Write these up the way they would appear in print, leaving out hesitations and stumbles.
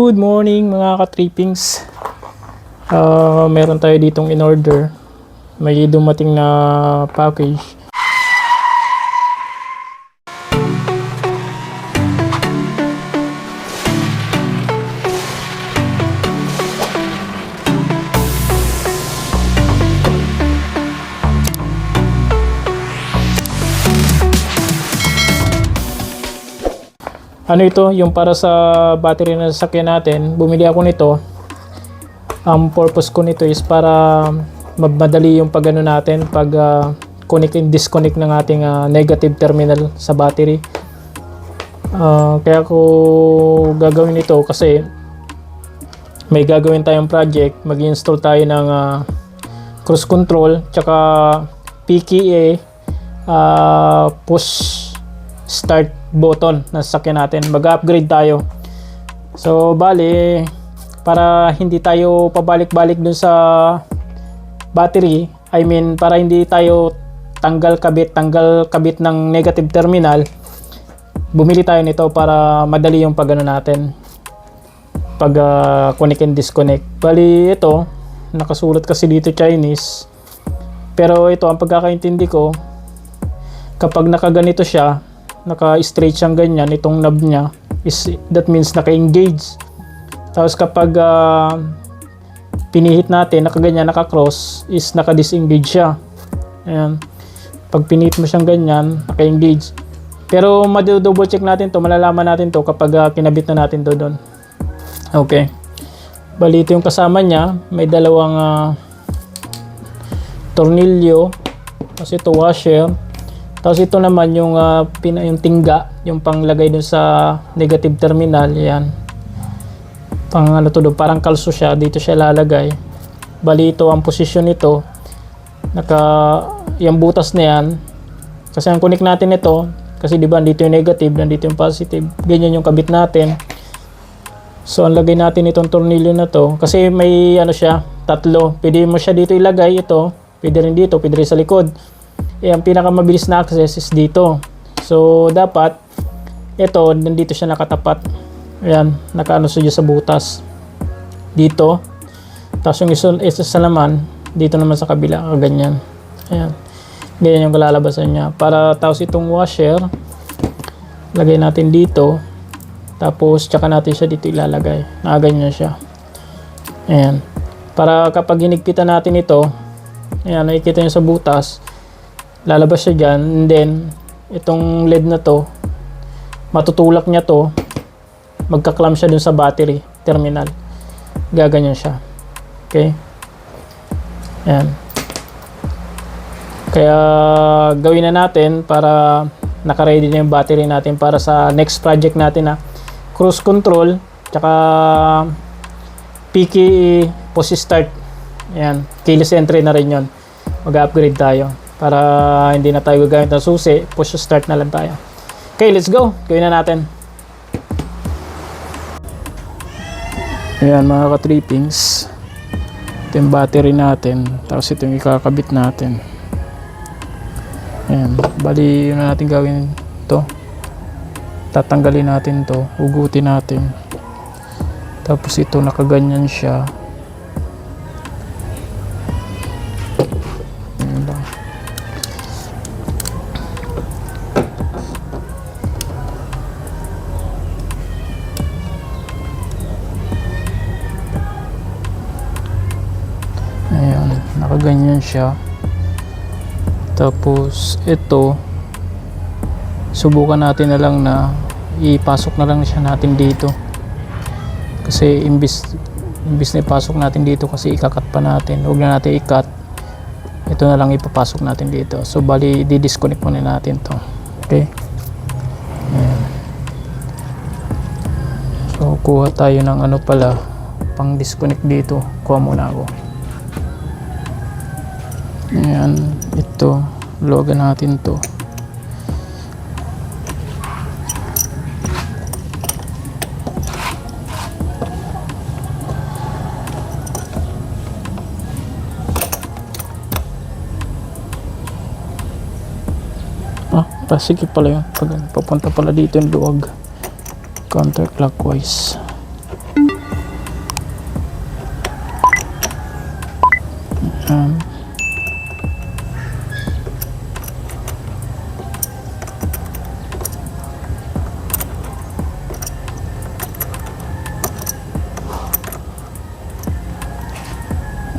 Good morning mga ka-trippings. Meron tayo ditong in order. May dumating na package. Ano ito? Yung para sa battery na sasakyan natin. Bumili ako nito. Ang purpose ko nito is para madali yung pag-ano natin, pag connect and disconnect ng ating negative terminal sa battery. Kaya ko gagawin ito kasi may gagawin tayong project. Mag-install tayo ng cruise control tsaka PKA push start button na sasakyan natin. Mag-upgrade tayo. So bali, para hindi tayo pabalik-balik dun sa battery, I mean para hindi tayo tanggal kabit ng negative terminal, bumili tayo nito para madali yung pag-ano natin, pag connect and disconnect. Bali ito, nakasulat kasi dito Chinese, pero ito ang pagkakaintindi ko, kapag nakaganito siya, naka-straight siyang ganyan, itong knob niya that means naka-engage. Tapos kapag pinihit natin, nakaganyan, naka-cross, is naka-disengage siya. Ayan. Pag pinihit mo siyang ganyan, naka-engage. Pero double check natin to, malalaman natin to kapag kinabit na natin to doon. Okay. Bali ito yung kasama niya, may dalawang tornilyo, kasi ito washer. Tapos ito naman yung yung tingga, yung panglagay dun sa negative terminal, yan. Pang ano to doon, parang kalso siya, dito siya lalagay. Bali ito ang posisyon nito. Yung butas na yan. Kasi ang connect natin ito, kasi di ba dito yung negative, nandito yung positive. Ganyan yung kabit natin. So ang lagay natin itong tornilyo na to, kasi may ano siya, tatlo. Pwede mo siya dito ilagay, ito. Pwede rin dito, pwede rin sa likod. Ang pinakamabilis na access is dito. So dapat ito nandito siya nakatapat. Ayan, nakaano siya sa butas dito. Tapos yung isa sa naman dito naman sa kabila, ganyan. Ayan. Ganyan yung kalalabasan niya. Para tapos itong washer lagay natin dito. Tapos tsaka natin siya dito ilalagay. Nakaganyan siya. Ayan. Para kapag hinigpitan natin ito, ayan, nakikita niyo sa butas, lalabas siya dyan, and then itong LED na to, matutulak niya to, magka-clamp siya dun sa battery terminal, gaganyan siya. Okay, ayan. Kaya gawin na natin para naka-ready na yung battery natin para sa next project natin na cruise control tsaka PKA push start. Ayan, keyless entry na rin yon. Mag-upgrade tayo para hindi na tayo gagamit ng susi, push start na lang tayo. Okay, let's go. Gawin na natin. Ayan mga ka-trippings, ito yung battery natin, tapos ito yung ikakabit natin. Ayan, bali yun na natin gawin to. Tatanggalin natin to, hugutin natin. Tapos ito nakaganyan siya. Nakaganyan siya. Tapos ito subukan natin na lang na ipasok na lang siya natin dito, kasi imbis na ipasok natin dito kasi ikakat pa natin, huwag na natin ikat, ito na lang ipapasok natin dito. So bali di-disconnect muna natin to. Okay. Ayan. So kuha tayo ng ano pala pang disconnect dito, kuha muna ako. Ayan, ito, luwagan natin to. Sige pala yun, papunta pala dito yung luwag, counterclockwise. Yan.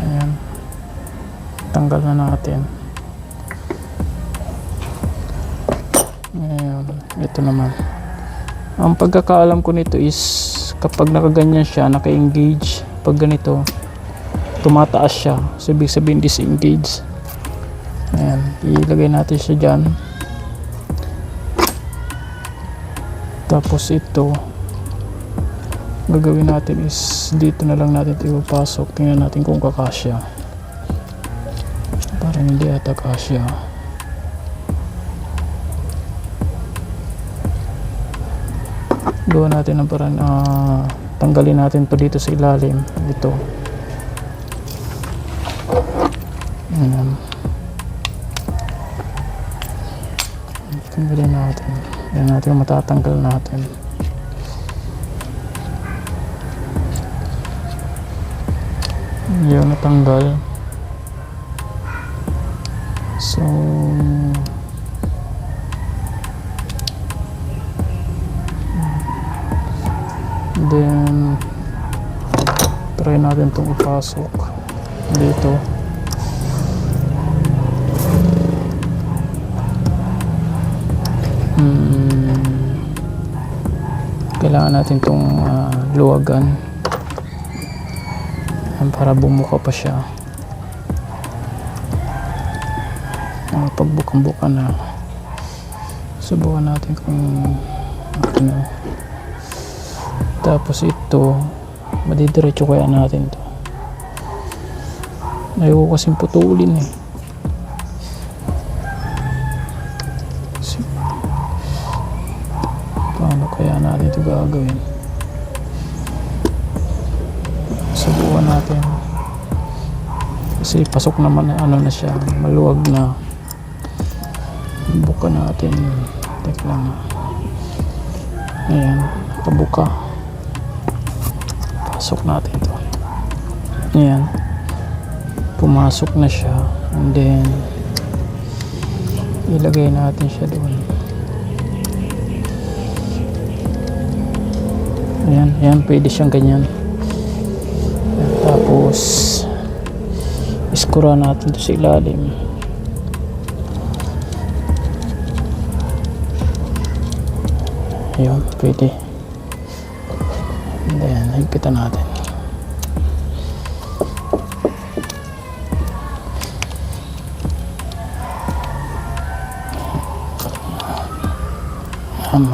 Ayan. Tanggal na natin. Ayan. Ito naman. Ang pagkakaalam ko nito is kapag nakaganyan siya, naka-engage. Pag ganito, tumataas siya. So, ibig sabihin disengage. Ayan. Ilagay natin siya dyan. Tapos ito, gagawin natin is dito na lang natin ito ipapasok. Tingnan natin kung kakasya. Parang hindi ata kasya. Gawa natin ng parang tanggalin natin to dito sa ilalim. Ito. Ayan. Tanggalin natin. Ayan natin yung matatanggal natin. Yun, natanggal. So then try natin itong ipasok dito. Kailangan natin itong luwagan para bumuka pa siya. Pagbukang-buka na, subukan natin kung ano. Tapos ito, madidiretso kaya natin to. Ayaw kasing putulin eh. Paano kaya natin ito gagawin? Subukan natin. Kasi pasok naman na ano na siya, maluwag na. Buka natin. Tek lang. Ayan, pabuka. Pasok natin ito. Ayan. Pumasok na siya. And then ilagay natin siya doon. Ayan, ayan, pwede siyang ganyan. Tapos iskura natin ito sa ilalim. Ayun, pwede. And then higpitan natin.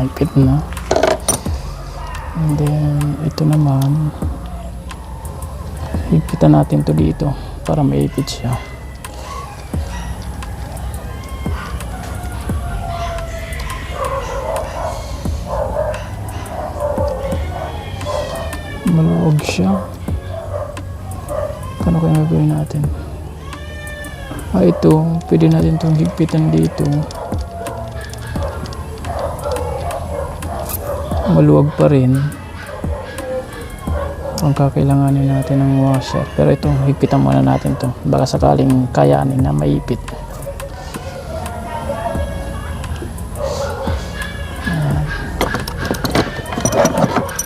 Higpit na. And then ito naman, higpitan natin to dito para maipit siya. Maluwag siya. Paano kaya gagawin natin? Ito, pwede natin itong higpitan dito. Maluwag pa rin. Ang kakailanganin natin ng washer. Pero ito, higpitan muna natin to. Baka sakaling kayanin na maipit.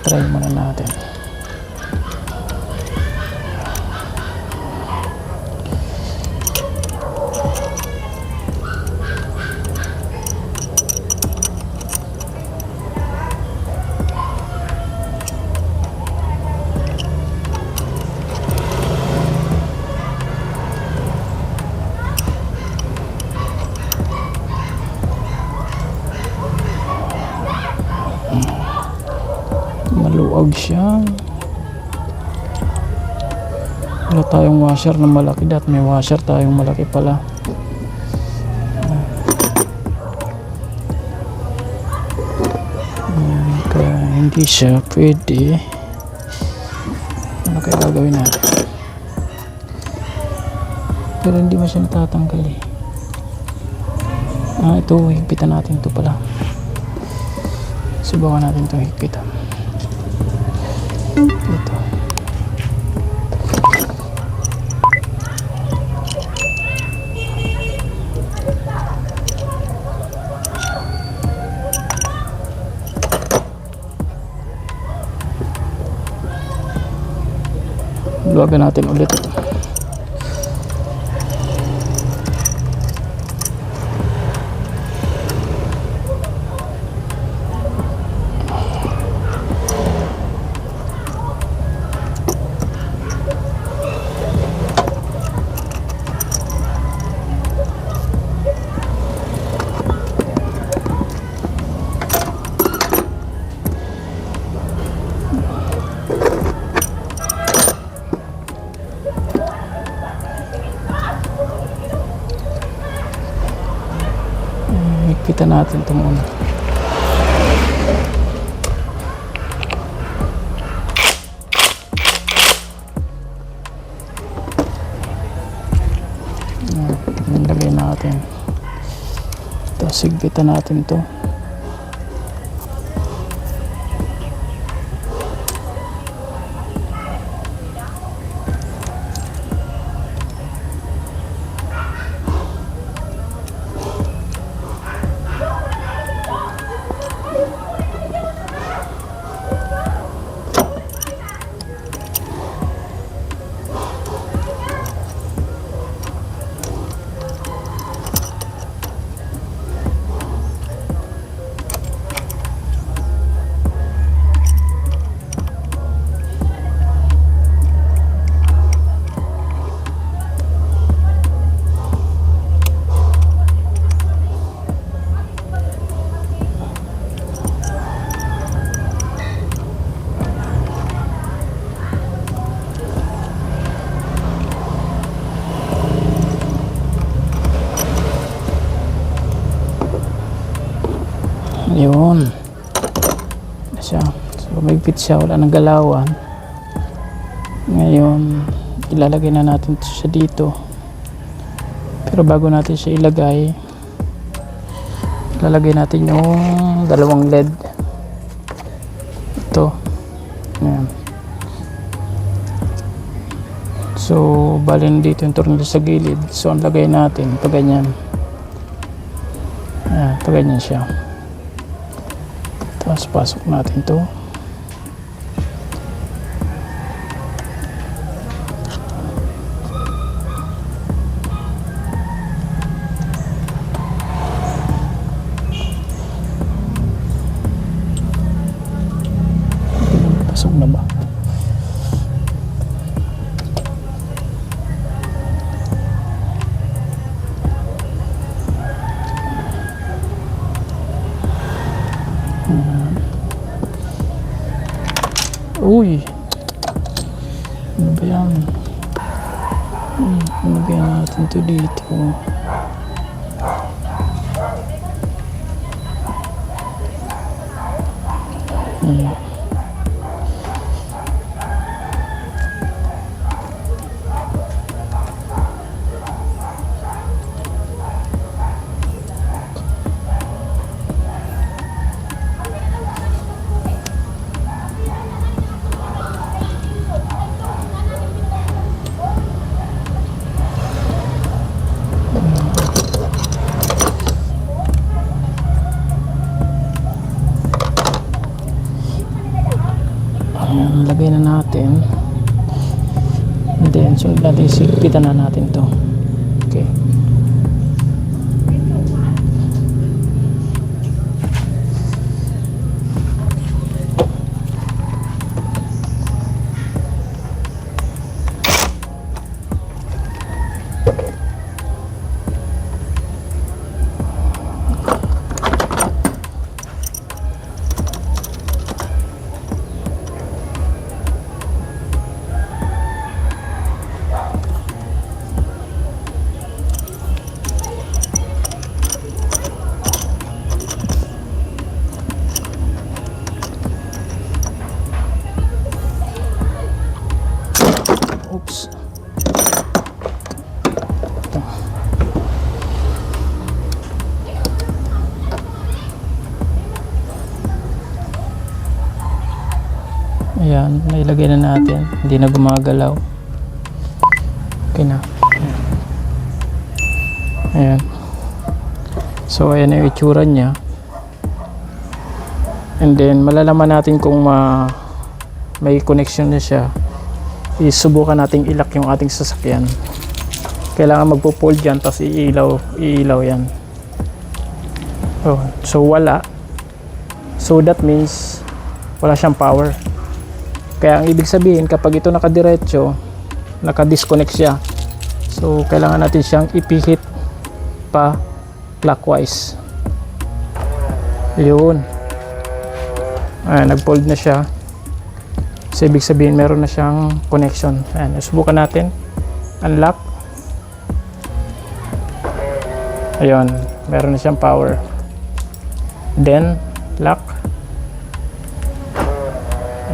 Try muna natin. Maluwag siya. Wala tayong washer na malaki. Dapat may washer tayong malaki pala. Kaya hindi siya pwede. Ano kaya gagawin natin? Pero hindi mo siya natatanggal eh. Ito, higpitan natin ito pala. Subukan natin ito higpitan. Ito. Luwagan natin ulit. Kita natin ito muna. Lagay natin. Tapos sigpitan natin ito. Yun siya. So magpit siya, wala nang galawan. Ngayon ilalagay na natin siya dito, pero bago natin siya ilagay, ilalagay natin yung dalawang LED. Ito. Ayan. So bali dito yung tornilyo sa gilid. So ang lagay natin pag ganyan. Ayan, pag ganyan siya. Tapos pasok natin to. Pasok na ba? Uy, ano ba yan? Lagyan natin ito dito. Ayan, lagay na natin. And then, sunod natin, sigpitan na natin to. Okay. Oops. Ayan, nailagay na natin. Hindi na gumagalaw. Okay na. Ayan. So, ayan yung itsura niya. And then, malalaman natin kung may connection na siya isubukan nating ilak yung ating sasakyan. Kailangan magpo-fold yan, tapos iilaw yan. So wala. So that means wala siyang power. Kaya ang ibig sabihin, kapag ito nakadiretso, naka-disconnect siya. So kailangan natin siyang ipihit pa clockwise. Yun. Nag-fold na siya. So ibig sabihin meron na siyang connection. Ayan, subukan natin. Unlock. Ayun, meron na siyang power. Then lock.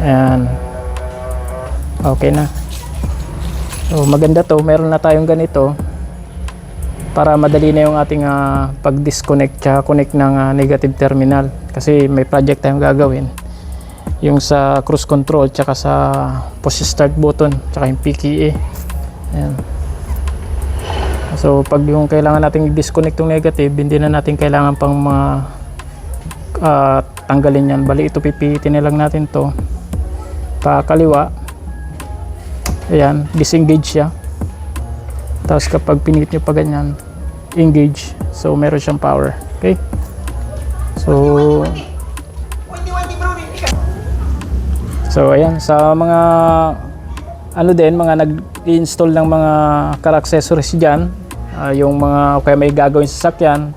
Ayan. Okay na. So maganda to, meron na tayong ganito para madali na yung ating pag-disconnect tsaka connect ng negative terminal, kasi may project tayong gagawin, yung sa cruise control tsaka sa push start button tsaka yung PKA. Ayan. So pag yung kailangan nating i-disconnect yung negative, hindi na natin kailangan pang tanggalin yan, bali ito pipihitin na lang natin to pa kaliwa. Ayan, disengage siya. Tapos kapag pinihit nyo pa ganyan, engage. So meron siyang power. Okay? So ayan, sa mga mga nag-install ng mga car accessories dyan, yung mga kaya may gagawin sa sasakyan,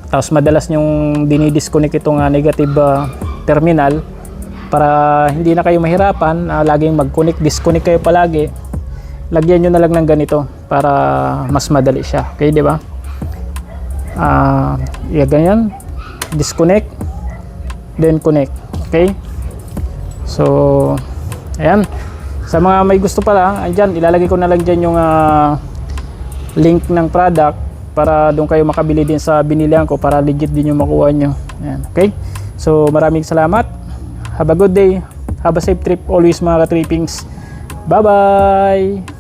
tapos madalas yung dinidisconnect itong negative terminal, para hindi na kayo mahirapan, laging mag-connect, disconnect kayo palagi, lagyan nyo na lang ng ganito para mas madali siya. Okay, di ba? Ganyan, disconnect, then connect. Okay? So ayan, sa mga may gusto pala, andyan, ilalagay ko na lang dyan yung link ng product para doon kayo makabili din sa binilihan ko, para legit din yung makuha nyo. Ayan. Okay? So maraming salamat. Have a good day. Have a safe trip always, mga ka-trippings. Bye-bye!